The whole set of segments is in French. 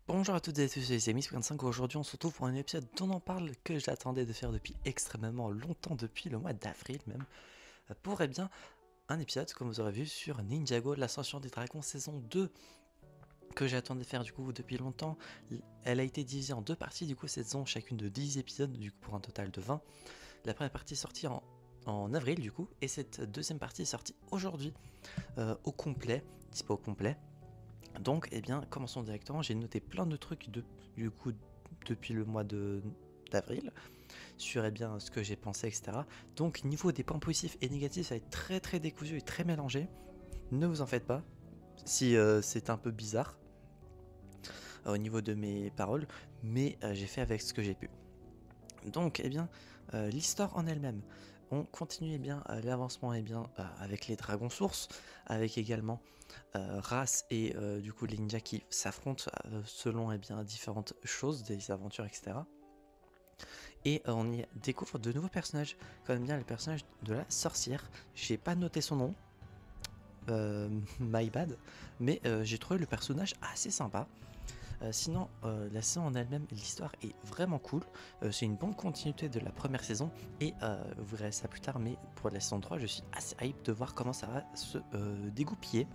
Bonjour à toutes et à tous, c'est Miss55. Aujourd'hui, on se retrouve pour un épisode dont on parle que j'attendais de faire depuis extrêmement longtemps, depuis le mois d'avril même, pour un épisode, comme vous aurez vu, sur Ninjago, l'ascension des dragons saison 2, que j'attendais de faire du coup depuis longtemps. Elle a été divisée en deux parties, du coup, cette saison, chacune de 10 épisodes, du coup, pour un total de 20. La première partie est sortie en avril, du coup, et cette deuxième partie est sortie aujourd'hui, au complet, dispo au complet. Donc, commençons directement. J'ai noté plein de trucs du coup depuis le mois d'avril sur ce que j'ai pensé, etc. Donc, niveau des points positifs et négatifs, ça va être très très décousu et très mélangé. Ne vous en faites pas si c'est un peu bizarre au niveau de mes paroles, mais j'ai fait avec ce que j'ai pu. Donc, l'histoire en elle-même. On continue l'avancement avec les dragons sources, avec également Race et du coup les ninjas qui s'affrontent selon différentes choses, des aventures, etc. Et on y découvre de nouveaux personnages, comme bien le personnage de la sorcière. J'ai pas noté son nom, my bad, mais j'ai trouvé le personnage assez sympa. Sinon, la saison en elle-même, l'histoire est vraiment cool. C'est une bonne continuité de la première saison. Et vous verrez ça plus tard, mais pour la saison 3, je suis assez hype de voir comment ça va se dégoupiller.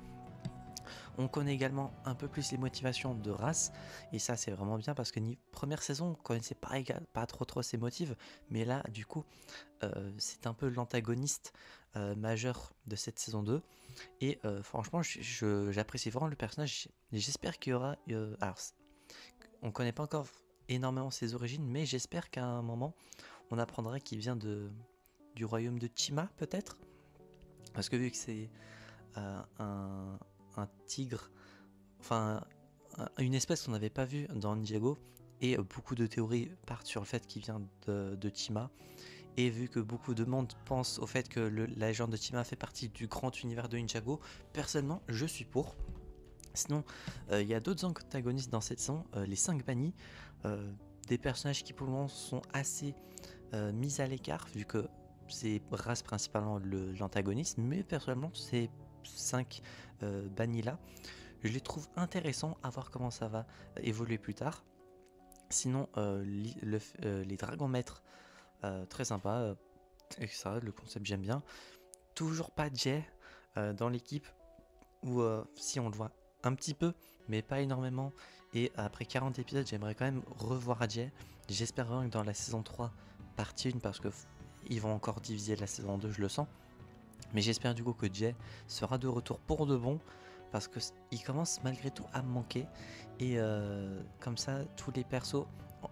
On connaît également un peu plus les motivations de Race. Et ça, c'est vraiment bien parce que première saison, on connaissait pas trop ses motifs. Mais là, du coup, c'est un peu l'antagoniste majeur de cette saison 2. Et franchement, j'apprécie vraiment le personnage. J'espère qu'il y aura... alors, on connaît pas encore énormément ses origines, mais j'espère qu'à un moment, on apprendra qu'il vient du royaume de Chima, peut-être. Parce que vu que c'est un tigre, enfin, une espèce qu'on n'avait pas vue dans Ninjago, et beaucoup de théories partent sur le fait qu'il vient de Chima. Et vu que beaucoup de monde pense au fait que la légende de Chima fait partie du grand univers de Ninjago, personnellement, je suis pour. Sinon, il y a d'autres antagonistes dans cette saison, les 5 bannis, des personnages qui pour le moment sont assez mis à l'écart, vu que c'est Race principalement l'antagoniste, mais personnellement, ces 5 bannis là, je les trouve intéressants à voir comment ça va évoluer plus tard. Sinon, les dragons maîtres, très sympa, etc. Le concept, j'aime bien. Toujours pas Jay dans l'équipe, ou si on le voit un petit peu, mais pas énormément. Et après 40 épisodes, j'aimerais quand même revoir Jay. J'espère vraiment que dans la saison 3, partie 1, parce que ils vont encore diviser la saison 2, je le sens. Mais j'espère du coup que Jay sera de retour pour de bon, parce qu'il commence malgré tout à me manquer. Et comme ça, tous les persos,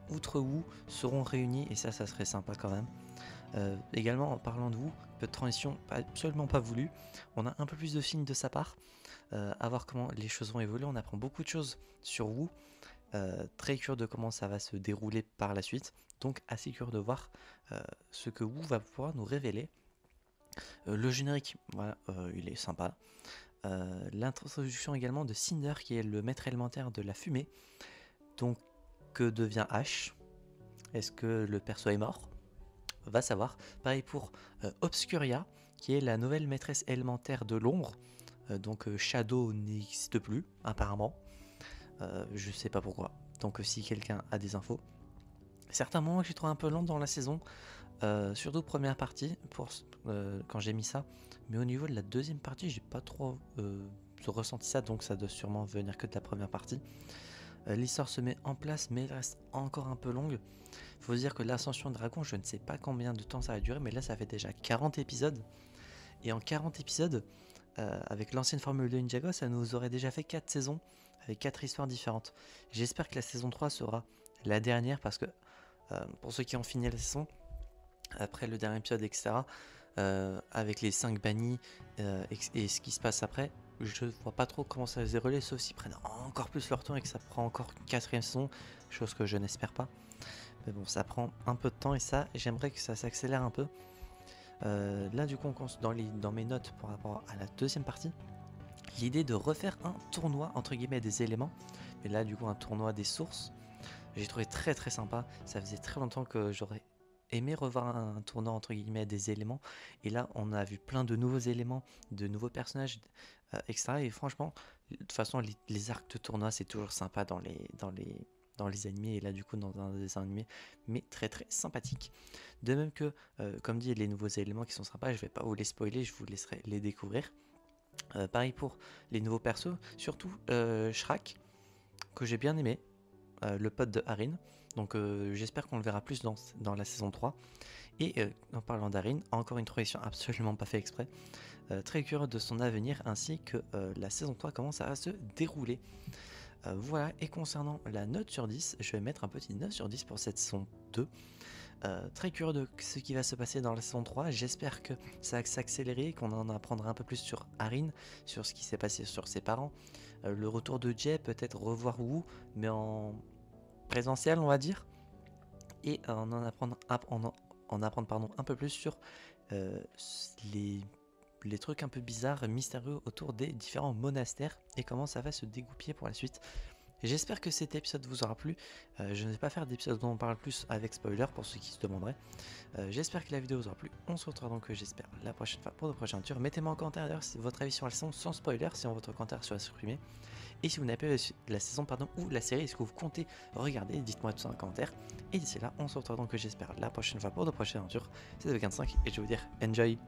outre Wu, seront réunis, et ça serait sympa quand même. Également, en parlant de Wu, peu de transition absolument pas voulu. On a un peu plus de signes de sa part. À voir comment les choses vont évoluer. On apprend beaucoup de choses sur Wu. Très curieux de comment ça va se dérouler par la suite. Donc assez curieux de voir ce que Wu va pouvoir nous révéler. Le générique, voilà, il est sympa. L'introduction également de Cinder, qui est le maître élémentaire de la fumée. Donc, que devient Ash? Est-ce que le perso est mort? Va savoir. Pareil pour Obscuria, qui est la nouvelle maîtresse élémentaire de l'ombre. Donc Shadow n'existe plus, apparemment. Je sais pas pourquoi. Donc si quelqu'un a des infos. Certains moments que j'ai trouvé un peu long dans la saison, surtout première partie, quand j'ai mis ça. Mais au niveau de la deuxième partie, j'ai pas trop ressenti ça, donc ça doit sûrement venir que de la première partie. L'histoire se met en place, mais elle reste encore un peu longue. Faut se dire que l'ascension de dragon, je ne sais pas combien de temps ça va durer, mais là ça fait déjà 40 épisodes. Et en 40 épisodes, avec l'ancienne formule de Ninjago, ça nous aurait déjà fait 4 saisons, avec 4 histoires différentes. J'espère que la saison 3 sera la dernière, parce que pour ceux qui ont fini la saison, après le dernier épisode, etc., avec les 5 bannis et ce qui se passe après, je vois pas trop comment ça va se dérouler, sauf s'ils prennent encore plus leur temps et que ça prend encore une 4ème saison, chose que je n'espère pas. Mais bon, ça prend un peu de temps, et ça, j'aimerais que ça s'accélère un peu. Là, du coup, dans mes notes par rapport à la deuxième partie, l'idée de refaire un tournoi entre guillemets des éléments, mais là, du coup, un tournoi des sources, j'ai trouvé très très sympa. Ça faisait très longtemps que j'aurais aimé revoir un tournoi entre guillemets des éléments, et là on a vu plein de nouveaux éléments, de nouveaux personnages, etc. Et franchement, de toute façon les arcs de tournoi c'est toujours sympa dans les animés, et là du coup dans un dessin animé, mais très très sympathique. De même que, comme dit, les nouveaux éléments qui sont sympas, je vais pas vous les spoiler, je vous laisserai les découvrir. Pareil pour les nouveaux persos, surtout Shrek, que j'ai bien aimé, le pote de Harin. Donc j'espère qu'on le verra plus dans la saison 3. Et en parlant d'Harin, encore une transition absolument pas fait exprès, très curieux de son avenir, ainsi que la saison 3 commence à se dérouler. Voilà, et concernant la note sur 10, je vais mettre un petit 9 sur 10 pour cette saison 2. Très curieux de ce qui va se passer dans la saison 3. J'espère que ça va s'accélérer, qu'on en apprendra un peu plus sur Harin, sur ce qui s'est passé sur ses parents. Le retour de Jay, peut-être revoir Wu, mais en présentiel, on va dire. Et en apprendre un peu plus sur euh, les, les trucs un peu bizarres, mystérieux autour des différents monastères, et comment ça va se dégoupiller pour la suite. J'espère que cet épisode vous aura plu. Je ne vais pas faire d'épisode dont on parle plus avec spoiler pour ceux qui se demanderaient. J'espère que la vidéo vous aura plu. On se retrouve donc, j'espère, la prochaine fois pour de prochaines aventures. Mettez-moi en commentaire d'ailleurs votre avis sur la saison sans spoiler, si votre commentaire sera supprimé. Et si vous n'avez pas vu la saison ou la série, est-ce que vous comptez regarder, dites-moi tout ça en commentaire. Et d'ici là, on se retrouve donc, j'espère, la prochaine fois pour de prochaines aventures. C'était V25 et je vais vous dire enjoy.